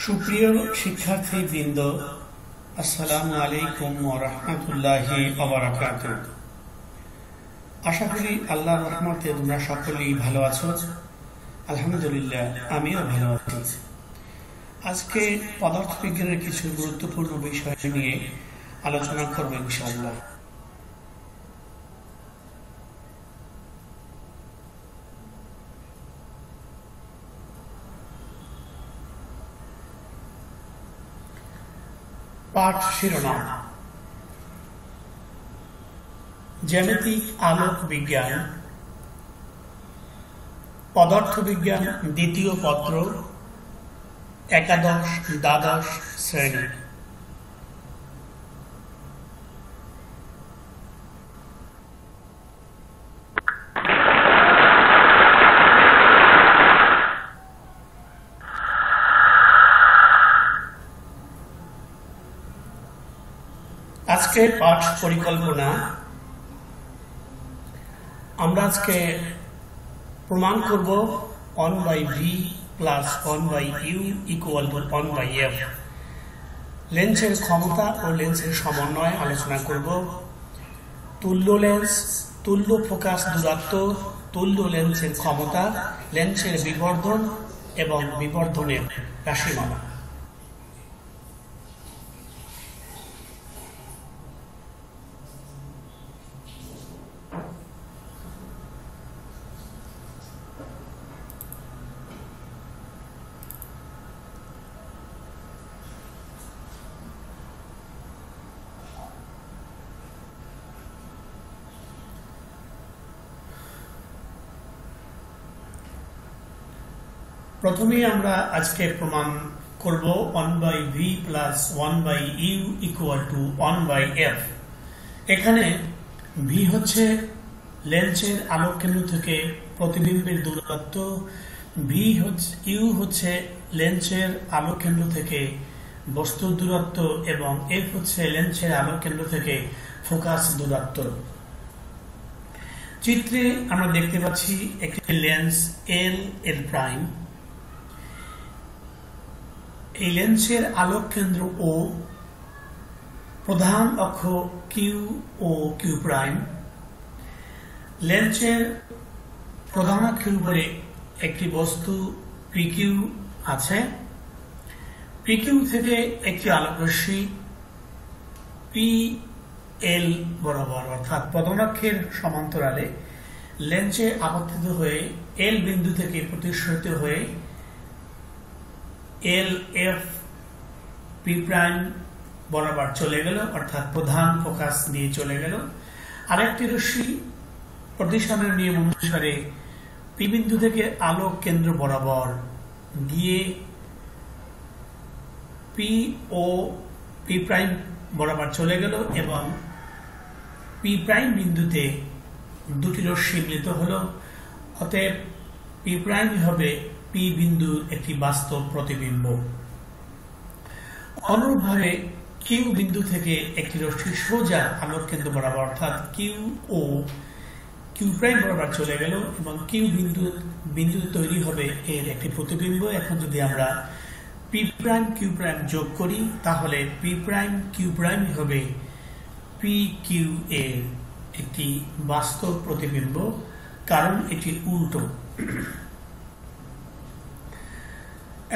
সুপ্রিয় শিক্ষার্থীবৃন্দ, আসসালামু আলাইকুম ওয়া রাহমাতুল্লাহি ওয়া বারাকাতুহু। আশা করি আল্লাহর রহমতে তোমরা সকলেই ভালো আছো। আলহামদুলিল্লাহ, আমিও ভালো আছি। আজকে পদার্থবিজ্ঞানের কিছু গুরুত্বপূর্ণ বিষয় নিয়ে আলোচনা করব ইনশাআল্লাহ। পাঠ শিরোনাম: জ্যামিতিক আলোক বিজ্ঞান, পদার্থবিজ্ঞান দ্বিতীয় পত্র, একাদশ দ্বাদশ শ্রেণী। আজকের পাঠ পরিকল্পনা: আমরা আজকে প্রমাণ করব 1/v plus 1/u equal to 1/f। লেন্সের ক্ষমতা ও লেন্সের সমন্বয় আলোচনা করব। তুল্য লেন্স, তুল্য ফোকাস দূরত্ব, তুল্য লেন্সের ক্ষমতা, লেন্সের বিবর্ধন এবং বিবর্ধনের রাশিমালা। প্রথমেই আমরা আজকে প্রমাণ করব 1/v plus 1/u equal to 1/f। এখানে v হচ্ছে লেন্সের আলোক কেন্দ্র থেকে প্রতিবিম্বের দূরত্ব, u হচ্ছে লেন্সের আলোক কেন্দ্র থেকে বস্তুর দূরত্ব এবং f হচ্ছে লেন্সের আলোক কেন্দ্র থেকে ফোকাস দূরত্ব। চিত্রে আমরা দেখতে পাচ্ছি একটি লেন্স L প্রাইম। এই লেন্সের আলোক কেন্দ্র ও, প্রধান অক্ষ কিউ ও কিউ প্রাইম। লেন্সের প্রধান অক্ষের উপরে একটি বস্তু পিকিউ আছে। পিকিউ থেকে একটি আলোকরশ্মি PL বরাবর অর্থাৎ প্রধান অক্ষের সমান্তরালে লেন্সে আপতিত হয়ে এল বিন্দু থেকে প্রতিসরিত হয়ে LF P প্রাইম বরাবর চলে গেল, অর্থাৎ প্রধান ফোকাস নিয়ে চলে গেল। আরেকটি রশ্মি প্রতিসরণের নিয়ম অনুসারে P বিন্দু থেকে আলোক কেন্দ্র বরাবর গিয়ে P ও P প্রাইম বরাবর চলে গেল এবং P প্রাইম বিন্দুতে দুটি রশ্মি মিলিত হল। অতএব P প্রাইম হবে P বিন্দুর একটি বাস্তব প্রতিবিম্ব। অনুরূপভাবে কিউ বিন্দু থেকে একটি রশ্মি সোজা আলোক কেন্দ্র বরাবর অর্থাৎ কিউ ও কিউ প্রাইম বরাবর চলে গেল এবং কিউ বিন্দু তৈরি হবে এর একটি প্রতিবিম্ব। এখন যদি আমরা P প্রাইম কিউ প্রাইম যোগ করি তাহলে P প্রাইম কিউ প্রাইম হবে PQ এর একটি বাস্তব প্রতিবিম্ব, কারণ এটি উল্টো।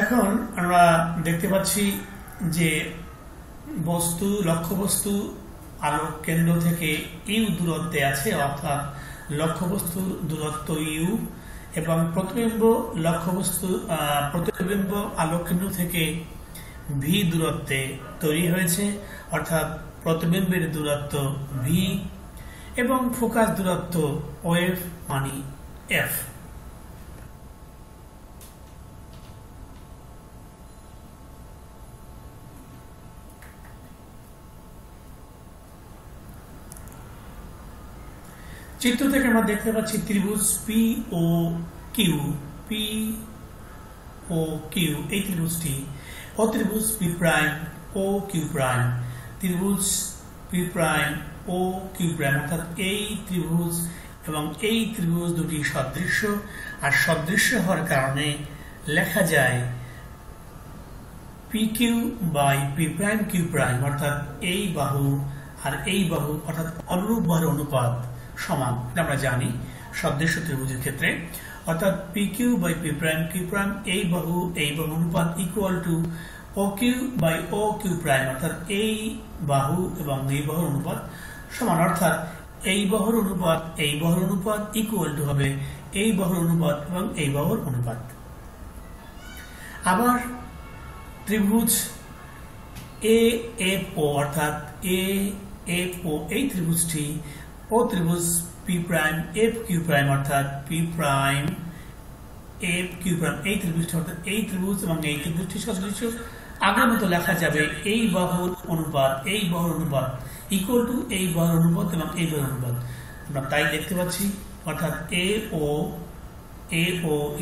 এখন আমরা দেখতে পাচ্ছি যে লক্ষ্যবস্তু আলোক কেন্দ্র থেকে ইউ দূরত্বে আছে, অর্থাৎ লক্ষ্যবস্তুর দূরত্ব ইউ, এবং প্রতিবিম্ব আলোক কেন্দ্র থেকে ভি দূরত্বে তৈরি হয়েছে, অর্থাৎ প্রতিবিম্বের দূরত্ব ভি এবং ফোকাস দূরত্ব ওএফ মানে এফ। চিত্র থেকে আমরা দেখতে পাচ্ছি ত্রিভুজ পি ও কিউ এই ত্রিভুজটি অত্রিভুজ P prime O Q prime, ত্রিভুজ P prime O Q prime, অর্থাৎ এই ত্রিভুজ এবং এই ত্রিভুজ দুটি সদৃশ্য, আর সদৃশ্য হওয়ার কারণে লেখা যায় PQ by P prime Q prime অর্থাৎ এই বাহু আর এই বাহু অর্থাৎ অনুরূপ বাহুর অনুপাত সমান, এটা আমরা জানি সদৃশ্য ত্রিভুজের ক্ষেত্রে। অর্থাৎ PQ by P prime Q prime এই বাহু অনুপাত equal to OQ by OQ prime অর্থাৎ এই বাহু এবং এই বাহুর অনুপাত সমান, অর্থাৎ এই বাহুর অনুপাত ইকুয়াল টু হবে এই বাহুর অনুপাত এবং এই বাহুর অনুপাত। আবার ত্রিভুজ AFO অর্থাৎ AFO এই ত্রিভুজটি ও ত্রিভুজ P প্রাইম FQ প্রাইম অর্থাৎ P প্রাইম FQ প্রাইম এই ত্রিভুজটি অর্থাৎ এই ত্রিভুজ এবং এই ত্রিভুজটি সদৃশ্য। আগের মতো লেখা যাবে এই বাহুর অনুপাত ইকুয়াল টু এই বাহুর অনুপাত এবং এই বাহুর অনুপাত। আমরা তাই দেখতে পাচ্ছি, অর্থাৎ AO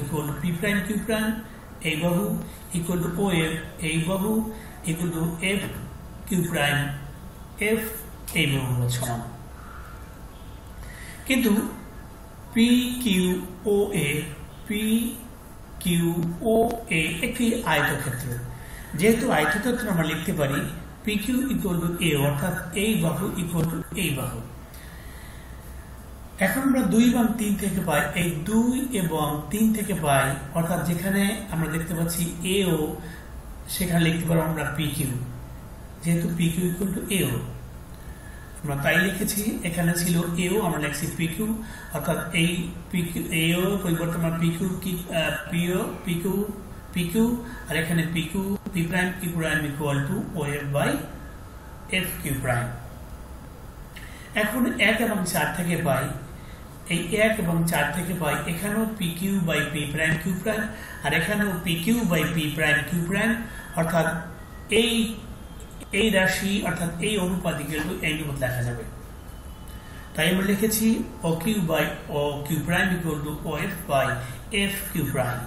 equal to P prime Q prime এই বাহু ইকুয়াল টু OF এই বাহু equal to FQ prime F এই বাহুর অনুপাত সমান। কিন্তু PQOA একটি আয়তক্ষেত্র, যেহেতু আয়তক্ষেত্র আমরা লিখতে পারি PQ ইকুয়াল টু A অর্থাৎ এই বাহু ইকুয়াল টু এই বাহু। এখন আমরা 2 এবং 3 থেকে পাই, এই 2 এবং 3 থেকে পাই অর্থাৎ যেখানে আমরা দেখতে পাচ্ছি AO সেখানে লিখতে পারবো আমরা PQ, যেহেতু PQ ইকুয়াল টু AO আমরা তাই লিখেছি। এখানে ছিল AO আমরা লিখছি PQ অর্থাৎ এই AO পরিবর্তন আমরা PQ আর এখানে P prime Q prime equal to OF by FQ prime. এখন 1 এবং 4 থেকে পাই, এই 1 এবং 4 থেকে পাই এখানেও PQ by P prime Q prime আর এখানেও PQ by P prime Q prime অর্থাৎ এই রাশি অর্থাৎ এই অনুপাত ইকুয়াল টু এই অনুপাত লেখা যাবে। তাই আমরা লিখেছি OQ by OQ prime equal to OF by FQ prime.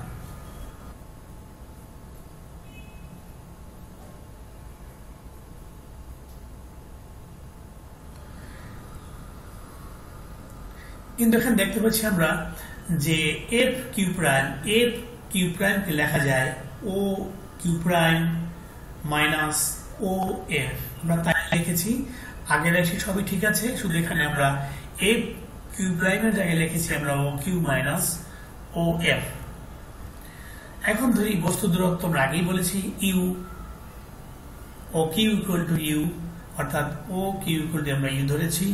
কিন্তু এখানে দেখতে পাচ্ছি আমরা যে FQ প্রাইমকে লেখা যায় OQ প্রাইম মাইনাস OF, আমরা তাই লিখেছি। আগের রাশি সবই ঠিক আছে, শুধু এখানে আমরা FQ প্রাইমের জায়গায় লিখেছি আমরা OQ মাইনাস OF। এখন ধরি বস্তু দূরত্ব আমরা আগেই বলেছি U, OQ equal to U অর্থাৎ OQ ইকুয়াল টু আমরা U ধরেছি।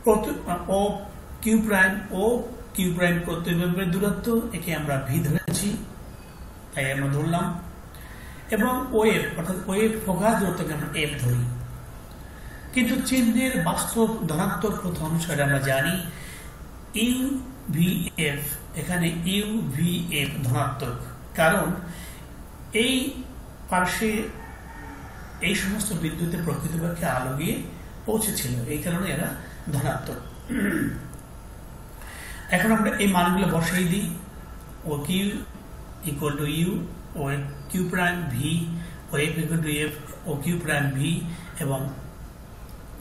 OQ প্রাইম প্রত্যেকের দূরত্ব একে আমরা V ধরেছি, তাই আমরা ধরলাম। এবং OF অর্থাৎ OF ফোকাস দূরত্বকে আমরা F ধরি। কিন্তু চিহ্নের বাস্তব ধনাত্মক প্রথম সেটা আমরা জানি UVF, এখানে UVF ধনাত্মক, কারণ এই পার্শ্বে এই সমস্ত বিদ্যুতের প্রকৃতপক্ষে আলো গিয়ে পৌঁছেছিল, এই কারণে এরা ধনাত্মক। এখন আমরা এই মানগুলো বসাই দিই। OQ equal to U, OQ prime V, OF equal to F, OQ prime V এবং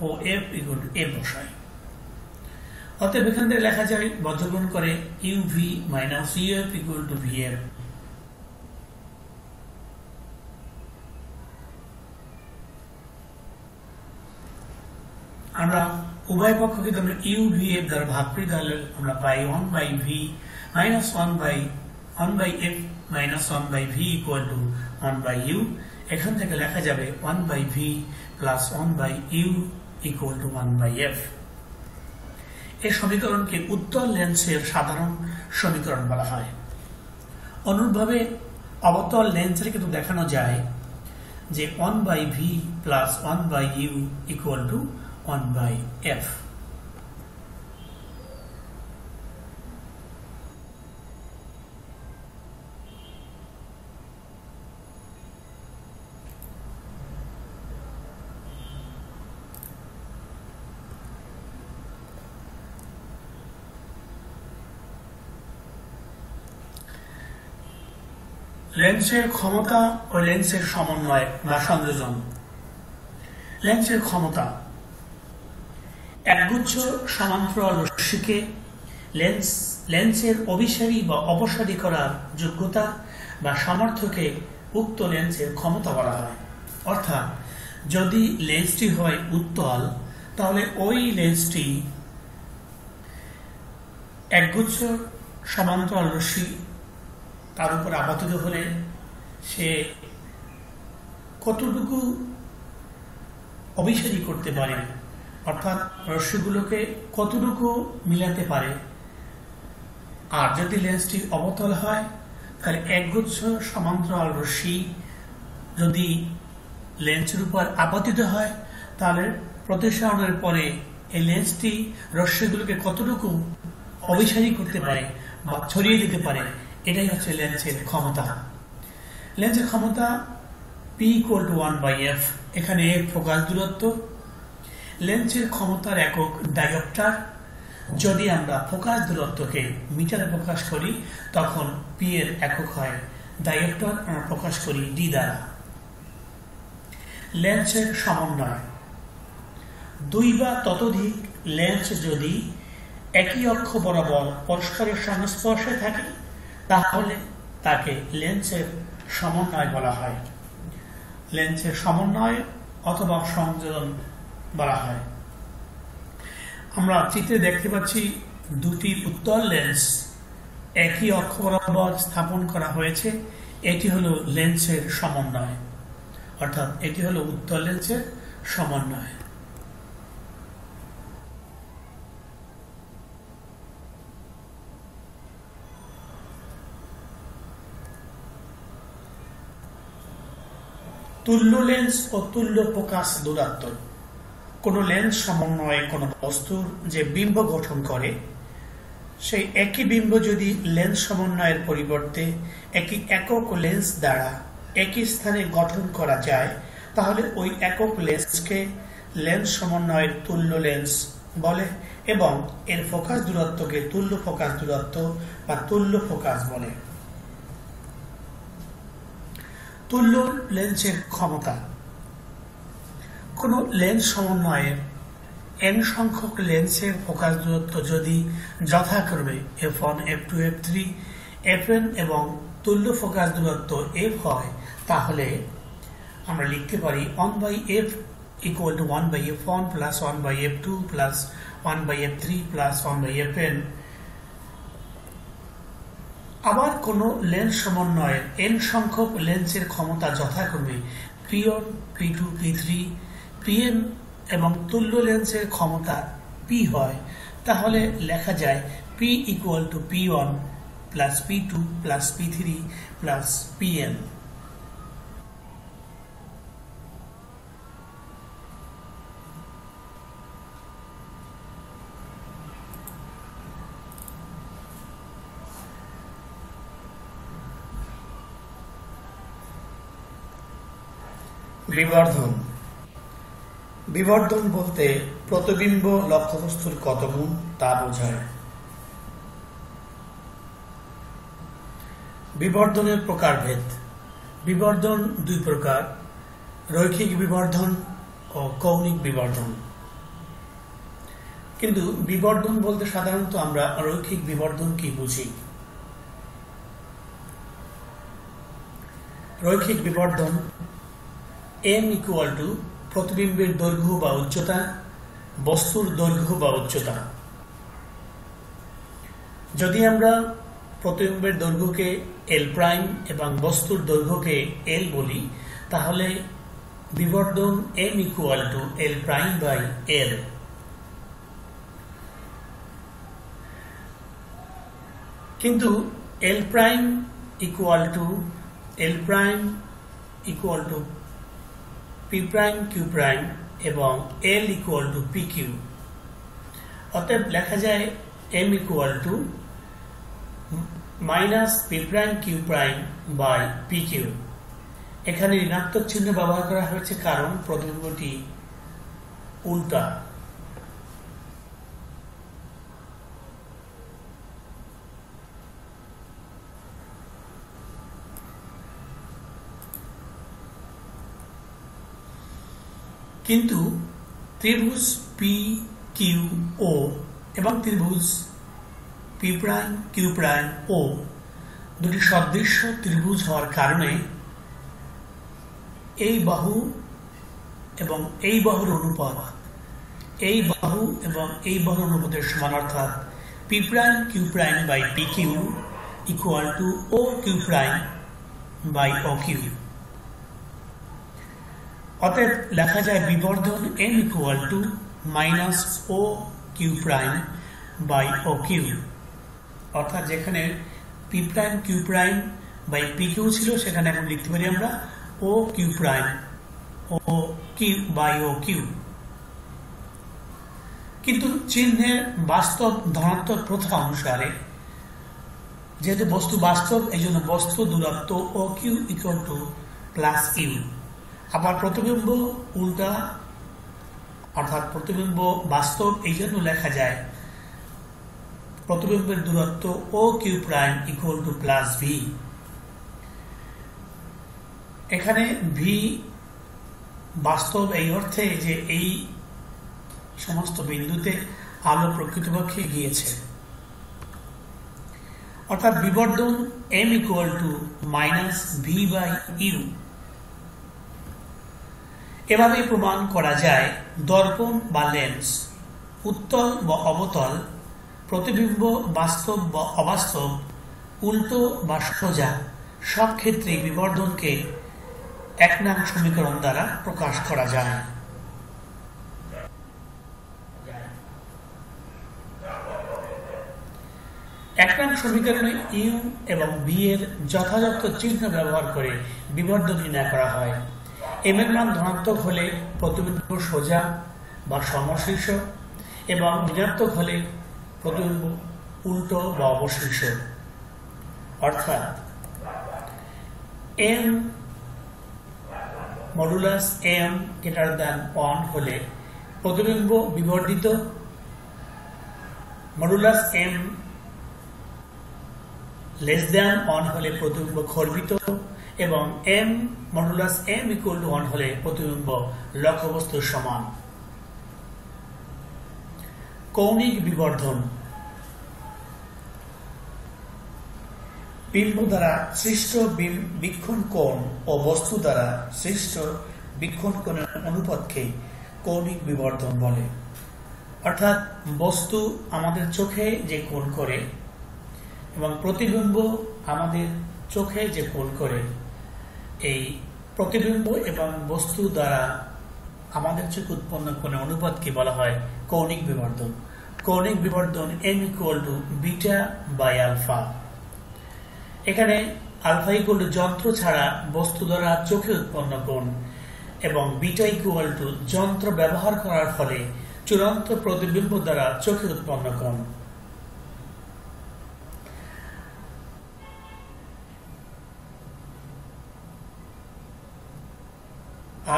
OF ইকুয়াল টু F বসাই। অতএব এখান থেকে লেখা যায় বদ্ধগ্রহণ করে UV minus UF equal to VF। আমরা উভয় পক্ষকে আমরা UVF দ্বারা ভাগ করি, তাহলে আমরা পাই 1 by V minus 1 by F minus 1 by V equal to 1 by U। এখান থেকে লেখা যাবে 1 by V plus 1 by U equal to 1 by F। এই সমীকরণকে উত্তল লেন্সের সাধারণ সমীকরণ বলা হয়। অনুরূপভাবে অবতল লেন্সের কিন্তু দেখানো যায় যে 1 by V plus 1 by U equal to 1 by F। লেন্সের ক্ষমতা ও লেন্সের সমন্বয় বা সংযোজন। লেন্সের ক্ষমতা একগুচ্ছ সমান্তরাল রশ্মিকে লেন্সের অভিসারী বা অপসারী করার যোগ্যতা বা সামর্থ্যকে উক্ত লেন্সের ক্ষমতা বলা হয়। অর্থাৎ যদি লেন্সটি হয় উত্তল, তাহলে ওই লেন্সটি একগুচ্ছ সমান্তরাল রশ্মি তার উপর আপাতিত হলে সে কতটুকু অভিসারী করতে পারে, অর্থাৎ রশ্মিগুলোকে কতটুকু মিলাতে পারে। আর যদি লেন্সটি অবতল হয়, তাহলে একগুচ্ছ সমান্তরাল রশ্মি যদি লেন্সের উপর আপতিত হয়, তাহলে প্রতিসরণের পরে এই লেন্সটি রশ্মিগুলোকে কতটুকু অভিসারী করতে পারে বা ছড়িয়ে দিতে পারে, এটাই হচ্ছে লেন্সের ক্ষমতা। লেন্সের ক্ষমতা P = 1/f। এখানে ফোকাস দূরত্ব। লেন্সের ক্ষমতার একক ডায়োপ্টার। যদি আমরা ফোকাস দূরত্বকে মিটারে প্রকাশ করি, তখন P এর একক হয় ডায়োপ্টার, আমরা প্রকাশ করি D দ্বারা। লেন্সের সমন্বয়। দুই বা ততোধিক লেন্স যদি একই অক্ষ বরাবর পরস্পরের সংস্পর্শে থাকে, তাহলে তাকে লেন্সের সমন্বয় বলা হয়। লেন্সের সমন্বয় অথবা সংযোজন বলা হয়। আমরা চিত্রে দেখতে পাচ্ছি দুটি উত্তল লেন্স একই অক্ষ বরাবর স্থাপন করা হয়েছে। এটি হলো লেন্সের সমন্বয়, অর্থাৎ এটি হলো উত্তল লেন্সের সমন্বয়। তুল্য লেন্স ও তুল্য ফোকাস দূরত্ব। কোন লেন্স সমন্বয়ে কোন বস্তুর যে বিম্ব গঠন করে, সেই একই বিম্ব যদি লেন্স সমন্বয়ের পরিবর্তে একই একক লেন্স দ্বারা একই স্থানে গঠন করা যায়, তাহলে ওই একক লেন্সকে লেন্স সমন্বয়ের তুল্য লেন্স বলে এবং এর ফোকাস দূরত্বকে তুল্য ফোকাস দূরত্ব বা তুল্য ফোকাস বলে। তুল্য লেন্সের ক্ষমতা। কোন লেন্স সমন্বয়ের n সংখ্যক লেন্সের ফোকাস দূরত্ব যদি যথাক্রমে f1, f2, f3, fn এবং তুল্য ফোকাস দূরত্ব f হয়, তাহলে আমরা লিখতে পারি 1/f = 1/f1 + 1/f2 + 1/f3 + 1/fn। আবার কোন লেন্স সমন্বয়ের n সংখ্যক লেন্সের ক্ষমতা যথাক্রমে p1, p2, p3, pn এবং তুল্য লেন্সের ক্ষমতা p হয়, তাহলে লেখা যায় p = p1 + p2 + p3 + pn। বিবর্ধন। বিবর্ধন বলতে প্রতিবিম্ব লক্ষ্যবস্তুর কত গুণ তা বোঝায়। বিবর্ধনের প্রকারভেদ। বিবর্ধন দুই প্রকার: রৈখিক বিবর্ধন ও কৌণিক বিবর্ধন। কিন্তু বিবর্ধন বলতে সাধারণত আমরা রৈখিক বিবর্ধন কি বুঝি? রৈখিক বিবর্ধন m = প্রতিবিম্বের দৈর্ঘ্য বা উচ্চতা, বস্তুর দৈর্ঘ্য বা উচ্চতা। যদি আমরা প্রতিবিম্বের দৈর্ঘ্যকে l' এবং বস্তুর দৈর্ঘ্যকে l বলি, তাহলে বিবর্ধন m = l'/l। কিন্তু l' = P', Q' এবং L = PQ। অতএব লেখা যায় m = -P', Q'/PQ। এখানে ঋণাত্মক চিহ্ন ব্যবহার করা হয়েছে কারণ প্রতিবিম্বটি উল্টা। কিন্তু ত্রিভুজ PQO এবং ত্রিভুজ P', Q', O দুটি সদৃশ্য ত্রিভুজ হওয়ার কারণে এই বাহু এবং এই বাহুর অনুপাত এই বাহু এবং এই বাহুর অনুপাতের সমান, অর্থাৎ P prime Q prime by P Q equal to O Q prime by O Q. অতএব লেখা যায় বিবর্ধন m equal to minus O Q prime by O Q, অর্থাৎ যেখানে P prime Q prime by P Q ছিল সেখানে এখন লিখতে পারি আমরা O Q prime O Q by O Q. কিন্তু চিহ্নের বাস্তব ধনাত্মক প্রথা অনুসারে যেহেতু বস্তু বাস্তব, এই জন্য বস্তু দূরত্ব O Q equal to plus U. আবার প্রতিবিম্ব উল্টা, অর্থাৎ প্রতিবিম্ব বাস্তব, এই জন্য লেখা যায় প্রতিবিম্বের দূরত্ব O Q prime equal to plus V. এখানে ভি বাস্তব এই অর্থে যে এই সমস্ত বিন্দুতে আলো প্রকৃতপক্ষে গিয়েছে, অর্থাৎ বিবর্ধন m equal to minus V by U. এভাবে প্রমাণ করা যায় দর্পণ বা লেন্স, উত্তল বা অবতল, প্রতিবিম্ব বাস্তব বা অবাস্তব, উল্টো বা সোজা, সব ক্ষেত্রে বিবর্ধনকে 1 নং সমীকরণ দ্বারা প্রকাশ করা যায়। এক নং সমীকরণে ইউ এবং ভি এর যথাযথ চিহ্ন ব্যবহার করে বিবর্ধন নির্ণয় করা হয়। এম এর মান ধনাত্মক হলে প্রতিবিম্ব সোজা বা সমশীর্ষ এবং ঋণাত্মক হলে প্রতিবিম্ব উল্টো বা অবশীর্ষ, অর্থাৎ m modulus m greater than 1 হলে প্রতিবিম্ব বিবর্ধিত, মডুলাস এম লেস দ্যান 1 হলে প্রতিবিম্ব খর্বিত এবং m modulus m equal to 1 হলে প্রতিবিম্ব লক্ষ্যবস্তুর সমান। কৌণিক বিবর্ধন বিম্ব দ্বারা সৃষ্ট বীক্ষণ কোণ ও বস্তু দ্বারা সৃষ্ট বীক্ষণ কোণের অনুপাতকে কৌণিক বিবর্ধন বলে। অর্থাৎ বস্তু আমাদের চোখে যে কোণ করে এবং প্রতিবিম্ব আমাদের চোখে যে কোণ করে, এই প্রতিবিম্ব এবং বস্তু দ্বারা আমাদের চোখে উৎপন্ন কোণের অনুপাতকে বলা হয় কৌণিক বিবর্ধন। কৌণিক বিবর্ধন m equal to beta by alpha. এখানে আলফা ইকুয়াল টু যন্ত্র ছাড়া বস্তু দ্বারা চোখে উৎপন্ন কোণ এবং বিটা ইকুয়াল টু যন্ত্র ব্যবহার করার ফলে চূড়ান্ত প্রতিবিম্ব দ্বারা চোখে উৎপন্ন কোণ।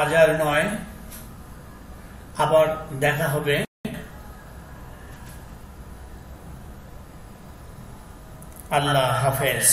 1009 আবার দেখা হবে। আল্লাহ হাফেজ।